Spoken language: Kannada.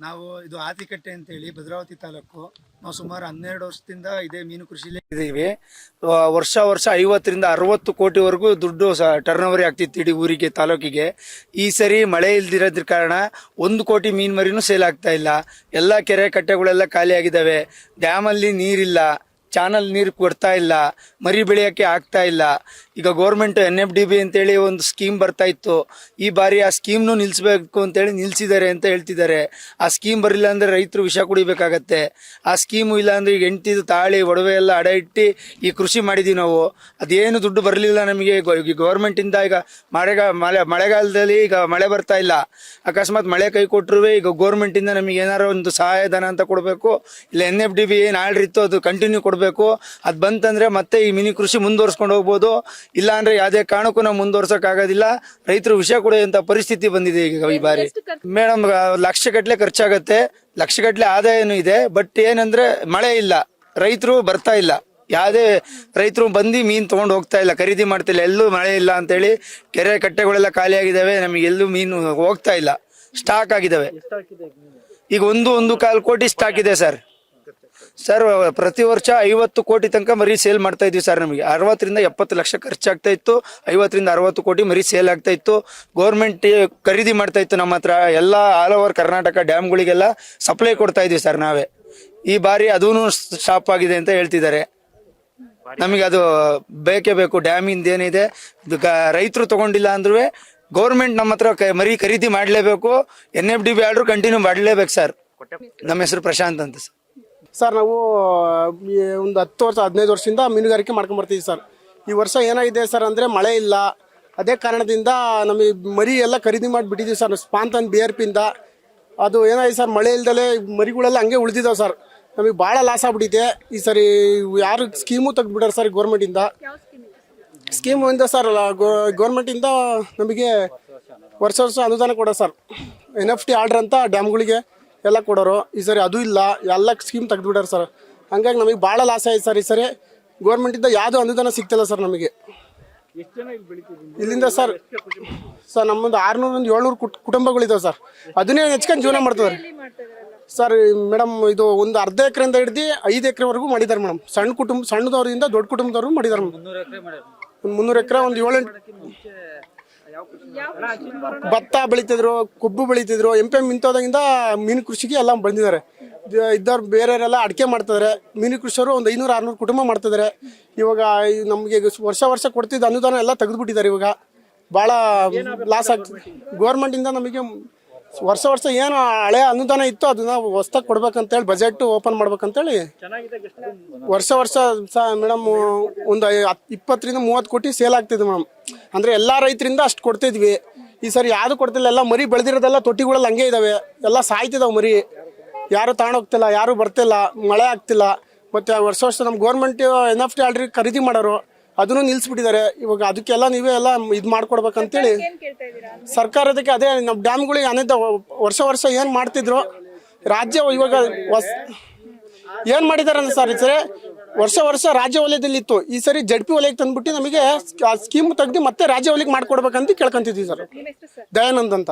ನಾವು ಇದು ಆತಿಕಟ್ಟೆ ಅಂತೇಳಿ ಭದ್ರಾವತಿ ತಾಲೂಕು. ನಾವು ಸುಮಾರು 12 ವರ್ಷದಿಂದ ಇದೇ ಮೀನು ಕೃಷಿಲೇ ಇದ್ದೀವಿ. ವರ್ಷ 50ರಿಂದ 60 ಕೋಟಿವರೆಗೂ ದುಡ್ಡು ಟರ್ನ್ ಓವರ್ ಆಗ್ತಿತ್ತು ಇಡೀ ಊರಿಗೆ, ತಾಲೂಕಿಗೆ. ಈ ಸರಿ ಮಳೆ ಇಲ್ದಿರೋದ್ರ ಕಾರಣ 1 ಕೋಟಿ ಮೀನ್ ಮರಿನೂ ಸೇಲ್ ಆಗ್ತಾ ಇಲ್ಲ. ಎಲ್ಲ ಕೆರೆ ಕಟ್ಟೆಗಳೆಲ್ಲ ಖಾಲಿ ಆಗಿದ್ದಾವೆ. ಡ್ಯಾಮಲ್ಲಿ ನೀರಿಲ್ಲ, ಚಾನಲ್ ನೀರು ಕೊಡ್ತಾ ಇಲ್ಲ, ಮರಿ ಬೆಳೆಯೋಕ್ಕೆ ಆಗ್ತಾ ಇಲ್ಲ. ಈಗ ಗೌರ್ಮೆಂಟ್ NFDB ಅಂತೇಳಿ ಒಂದು ಸ್ಕೀಮ್ ಬರ್ತಾ ಇತ್ತು. ಈ ಬಾರಿ ಆ ಸ್ಕೀಮ್ನು ನಿಲ್ಲಿಸಬೇಕು ಅಂತೇಳಿ ನಿಲ್ಸಿದ್ದಾರೆ ಅಂತ ಹೇಳ್ತಿದ್ದಾರೆ. ಆ ಸ್ಕೀಮ್ ಬರಲಿಲ್ಲ ಅಂದ್ರೆ ರೈತರು ವಿಷ ಕುಡಿಬೇಕಾಗತ್ತೆ. ಆ ಸ್ಕೀಮು ಇಲ್ಲ ಅಂದ್ರೆ ಈಗ ಹೆಂಡ್ತಿದು ತಾಳಿ ಒಡವೆ ಎಲ್ಲ ಅಡ ಇಟ್ಟು ಈ ಕೃಷಿ ಮಾಡಿದೀವಿ ನಾವು. ಅದೇನು ದುಡ್ಡು ಬರಲಿಲ್ಲ ನಮಗೆ ಗೌರ್ಮೆಂಟ್ ಇಂದ. ಈಗ ಮಳೆಗಾಲದಲ್ಲಿ ಈಗ ಮಳೆ ಬರ್ತಾ ಇಲ್ಲ, ಅಕಸ್ಮಾತ್ ಮಳೆ ಕೈ ಕೊಟ್ಟರು ಈಗ ಗೌರ್ಮೆಂಟ್ ಇಂದ ನಮಗೆ ಏನಾರು ಒಂದು ಸಹಾಯಧನ ಅಂತ ಕೊಡಬೇಕು. ಇಲ್ಲ NFDB ಏನು ಆರ್ಡರ್ ಇತ್ತು ಅದು ಕಂಟಿನ್ಯೂ ಕೊಡಬೇಕು. ಅದು ಬಂತಂದ್ರೆ ಮತ್ತೆ ಈ ಮಿನಿ ಕೃಷಿ ಮುಂದುವರ್ಸ್ಕೊಂಡು ಹೋಗ್ಬೋದು. ಇಲ್ಲ ಅಂದ್ರೆ ಯಾವುದೇ ಕಾರಣಕ್ಕೂ ನಾವು ಮುಂದುವರ್ಸಕ್ ಆಗೋದಿಲ್ಲ. ರೈತರು ವಿಷ ಕುಡಿಯುವಂತ ಪರಿಸ್ಥಿತಿ ಬಂದಿದೆ ಈಗ ಈ ಬಾರಿ. ಮೇಡಮ್, ಲಕ್ಷಗಟ್ಲೆ ಖರ್ಚಾಗತ್ತೆ, ಲಕ್ಷಗಟ್ಲೆ ಆದಾಯನೂ ಇದೆ. ಬಟ್ ಏನಂದ್ರೆ ಮಳೆ ಇಲ್ಲ, ರೈತರು ಬರ್ತಾ ಇಲ್ಲ. ಯಾವುದೇ ರೈತರು ಬಂದು ಮೀನ್ ತಗೊಂಡು ಹೋಗ್ತಾ ಇಲ್ಲ, ಖರೀದಿ ಮಾಡ್ತಿಲ್ಲ. ಎಲ್ಲೂ ಮಳೆ ಇಲ್ಲ ಅಂತೇಳಿ ಕೆರೆ ಕಟ್ಟೆಗಳೆಲ್ಲ ಖಾಲಿ ಆಗಿದಾವೆ. ನಮಗೆ ಎಲ್ಲೂ ಮೀನು ಹೋಗ್ತಾ ಇಲ್ಲ, ಸ್ಟಾಕ್ ಆಗಿದಾವೆ. ಈಗ 1.25 ಕೋಟಿ ಸ್ಟಾಕ್ ಇದೆ ಸರ್. ಪ್ರತಿ ವರ್ಷ 50 ಕೋಟಿ ತನಕ ಮರಿ ಸೇಲ್ ಮಾಡ್ತಾ ಇದ್ವಿ ಸರ್. ನಮಗೆ 60ರಿಂದ 70 ಲಕ್ಷ ಖರ್ಚಾಗ್ತಾ ಇತ್ತು. 50ರಿಂದ 60 ಕೋಟಿ ಮರಿ ಸೇಲ್ ಆಗ್ತಾ ಇತ್ತು. ಗೌರ್ಮೆಂಟ್ ಖರೀದಿ ಮಾಡ್ತಾ ಇತ್ತು ನಮ್ಮ ಹತ್ರ. ಎಲ್ಲ ಆಲ್ ಓವರ್ ಕರ್ನಾಟಕ ಡ್ಯಾಮ್ಗಳಿಗೆಲ್ಲ ಸಪ್ಲೈ ಕೊಡ್ತಾ ಇದ್ವಿ ಸರ್ ನಾವೇ. ಈ ಬಾರಿ ಅದೂ ಸ್ಟಾಪ್ ಆಗಿದೆ ಅಂತ ಹೇಳ್ತಿದ್ದಾರೆ. ನಮಗೆ ಅದು ಬೇಕೇ ಬೇಕು. ಡ್ಯಾಮಿಂದ ಏನಿದೆ ರೈತರು ತಗೊಂಡಿಲ್ಲ ಅಂದ್ರೂ ಗೌರ್ಮೆಂಟ್ ನಮ್ಮ ಹತ್ರ ಮರಿ ಖರೀದಿ ಮಾಡಲೇಬೇಕು. NFDB ಆರ್ಡರ್ ಕಂಟಿನ್ಯೂ ಮಾಡಲೇಬೇಕು ಸರ್. ನಮ್ಮ ಹೆಸರು ಪ್ರಶಾಂತ್ ಅಂತ ಸರ್. ನಾವು ಒಂದು 10 ವರ್ಷ 15 ವರ್ಷದಿಂದ ಮೀನುಗಾರಿಕೆ ಮಾಡ್ಕೊಂಡು ಬರ್ತೀವಿ ಸರ್. ಈ ವರ್ಷ ಏನಾಗಿದೆ ಸರ್ ಅಂದರೆ ಮಳೆ ಇಲ್ಲ. ಅದೇ ಕಾರಣದಿಂದ ನಮಗೆ ಮರಿ ಎಲ್ಲ ಖರೀದಿ ಮಾಡಿಬಿಟ್ಟಿದ್ದೀವಿ ಸರ್, ಸ್ಪಾಂತನ್ BRP ಇಂದ. ಅದು ಏನಾಗಿದೆ ಸರ್, ಮಳೆ ಇಲ್ದಲೇ ಮರಿಗಳೆಲ್ಲ ಹಂಗೆ ಉಳಿದಿದ್ದಾವೆ ಸರ್. ನಮಗೆ ಭಾಳ ಲಾಸ್ ಆಗ್ಬಿಟ್ಟಿದೆ. ಈ ಸರಿ ಯಾರು ಸ್ಕೀಮು ತೆಗೆದುಬಿಟ್ಟಾರೆ ಸರ್ ಗೌರ್ಮೆಂಟಿಂದ. ಸ್ಕೀಮಿಂದ ಸರ್ ಗೌರ್ಮೆಂಟಿಂದ ನಮಗೆ ವರ್ಷ ಅನುದಾನ ಕೊಡೋ ಸರ್. NFT ಆರ್ಡ್ರ್ ಅಂತ ಡ್ಯಾಮ್ಗಳಿಗೆ ಎಲ್ಲ ಕೊಡೋರು. ಈ ಸರಿ ಅದು ಇಲ್ಲ, ಎಲ್ಲ ಸ್ಕೀಮ್ ತೆಗೆದುಬಿಟ್ಟಾರೆ ಸರ್. ಹಂಗಾಗಿ ನಮಗೆ ಭಾಳ ಲಾಸ್ ಆಯ್ತು ಸರ್. ಈ ಸರಿ ಗೌರ್ಮೆಂಟಿಂದ ಯಾವುದೂ ಅನುದಾನ ಸಿಗ್ತಿಲ್ಲ ಸರ್ ನಮಗೆ. ಇಲ್ಲಿಂದ ಸರ್ ನಮ್ಮೊಂದು 600-700 ಕುಟುಂಬಗಳಿದಾವೆ ಸರ್. ಅದನ್ನೇ ಹೆಚ್ಕೊಂಡು ಜೀವನ ಮಾಡ್ತಾರೆ ಸರ್. ಮೇಡಮ್, ಇದು ಒಂದು ಅರ್ಧ ಎಕರೆಯಿಂದ ಹಿಡ್ದು 5 ಎಕರೆವರೆಗೂ ಮಾಡಿದ್ದಾರೆ ಮೇಡಮ್. ಸಣ್ಣದವರಿಂದ ದೊಡ್ಡ ಕುಟುಂಬದವ್ರು ಮಾಡಿದ್ದಾರೆ. 300 ಎಕರೆ, ಒಂದು 7-8 ಭತ್ತ ಬೆಳೀತಿದ್ರು, ಕೊಬ್ಬು ಬೆಳೀತಿದ್ರು. MPM ಇಂಥೋದಾಗಿಂದ ಮೀನು ಕೃಷಿಗೆ ಎಲ್ಲ ಬಂದಿದ್ದಾರೆ. ಇದ್ದವ್ರು ಬೇರೆಯವರೆಲ್ಲ ಅಡಿಕೆ ಮಾಡ್ತಿದ್ದಾರೆ. ಮೀನು ಕೃಷಿಯವರು ಒಂದು 500-600 ಕುಟುಂಬ ಮಾಡ್ತಿದ್ದಾರೆ. ಇವಾಗ ನಮಗೆ ವರ್ಷ ಕೊಡ್ತಿದ್ದ ಅನುದಾನ ಎಲ್ಲ ತೆಗೆದುಬಿಟ್ಟಿದ್ದಾರೆ. ಇವಾಗ ಭಾಳ ಲಾಸ್ ಆಗ್ತದೆ. ಗೌರ್ಮೆಂಟಿಂದ ನಮಗೆ ವರ್ಷ ಏನು ಹಳೆ ಅನುದಾನ ಇತ್ತು ಅದನ್ನ ಹೊಸ್ದಾಗಿ ಕೊಡ್ಬೇಕಂತೇಳಿ ಬಜೆಟ್ ಓಪನ್ ಮಾಡ್ಬೇಕಂತೇಳಿ ವರ್ಷ ಮೇಡಮ್ ಒಂದು 20ರಿಂದ 30 ಕೋಟಿ ಸೇಲ್ ಆಗ್ತಿದೆ ಮೇಡಮ್. ಅಂದರೆ ಎಲ್ಲ ರೈತರಿಂದ ಅಷ್ಟು ಕೊಡ್ತಿದ್ವಿ. ಈ ಸರಿ ಯಾವುದು ಕೊಡ್ತಿಲ್ಲ. ಎಲ್ಲ ಮರಿ ಬೆಳೆದಿರೋದೆಲ್ಲ ತೊಟ್ಟಿಗಳಲ್ಲಿ ಹಂಗೆ ಇದ್ದಾವೆ. ಎಲ್ಲ ಸಾಯ್ತಿದ್ದಾವೆ ಮರಿ. ಯಾರು ತಗೊಂಡೋಗ್ತಿಲ್ಲ, ಯಾರು ಬರ್ತಿಲ್ಲ, ಮಳೆ ಆಗ್ತಿಲ್ಲ. ಮತ್ತು ವರ್ಷ ನಮ್ಮ ಗೌರ್ಮೆಂಟ್ NFT ಆರ್ಡರ್ ಖರೀದಿ ಮಾಡೋರು ಅದನ್ನು ನಿಲ್ಲಿಸ್ಬಿಟ್ಟಿದ್ದಾರೆ. ಇವಾಗ ಅದಕ್ಕೆಲ್ಲ ನೀವೇ ಎಲ್ಲ ಇದು ಮಾಡ್ಕೊಡ್ಬೇಕಂತೇಳಿ ಸರ್ಕಾರದಕ್ಕೆ. ಅದೇ ನಮ್ಮ ಡ್ಯಾಮ್ಗಳಿಗೆ ಅನೇಕ ವರ್ಷ ಏನು ಮಾಡ್ತಿದ್ರು ರಾಜ್ಯ ಇವಾಗ ಏನು ಮಾಡಿದ್ದಾರೆ ಅಂದ್ರೆ ಸರ್, ಈ ಸರಿ ವರ್ಷ ರಾಜ್ಯ ವಲಯದಲ್ಲಿ ಇತ್ತು. ಈ ಸರಿ ZP ವಲಯಕ್ಕೆ ತಂದ್ಬಿಟ್ಟು ನಮಗೆ ಆ ಸ್ಕೀಮ್ ತೆಗ್ದು ಮತ್ತೆ ರಾಜ್ಯ ವಲಯಕ್ಕೆ ಮಾಡ್ಕೊಡ್ಬೇಕಂತ ಕೇಳ್ಕೊಂತಿದ್ವಿ ಸರ್. ದಯಾನಂದ್ ಅಂತ.